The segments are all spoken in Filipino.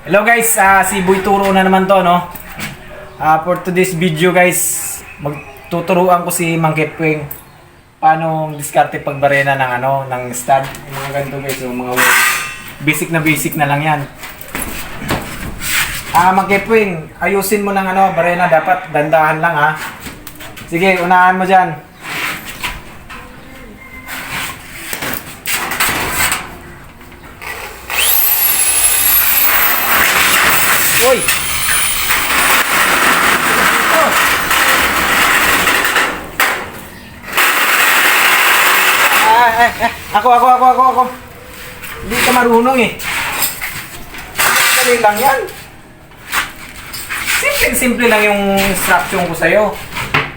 Hello guys, si Boy Turo na naman to, no? For today's video guys, magtuturuan ko si Mang Ketwing paano diskarte pagbarena ng ng stud. Yung mga ganito guys, yung mga basic na lang yan. Mang Ketwing, ayusin mo ng barena, dapat dandahan lang ha. Sige, unahan mo dyan. Uy! Oh. Ako. Hindi ka marunong eh. Dali lang yan. Simple lang yung instruction ko sa'yo.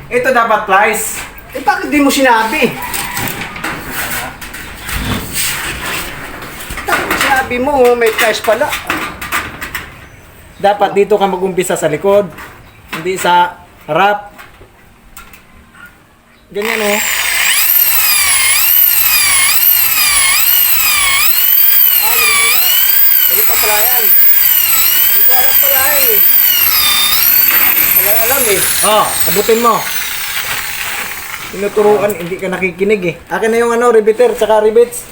Ito dapat plies. Bakit di mo sinabi? Bakit sinabi mo may price pala? Dapat dito ka mag-umpisa sa likod. Hindi sa harap. Ganyan oh. Ganito pala yan. Hindi ko alam pala eh. Wala alam eh. Oh, abutin mo. Tinuturuan, hindi ka nakikinig eh. Akin na yung riveter, tsaka rivets.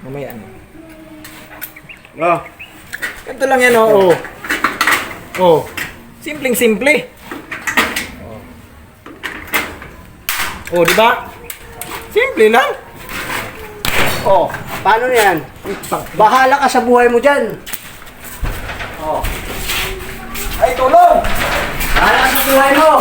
Mamaya ano. Oh. Ganito lang yan oh. Oh. Simpleng-simple. Oh, di ba? Simple lang. Oh, paano yan? Bahala ka sa buhay mo dyan. Oh. Ay, tulong! Bahala sa buhay mo.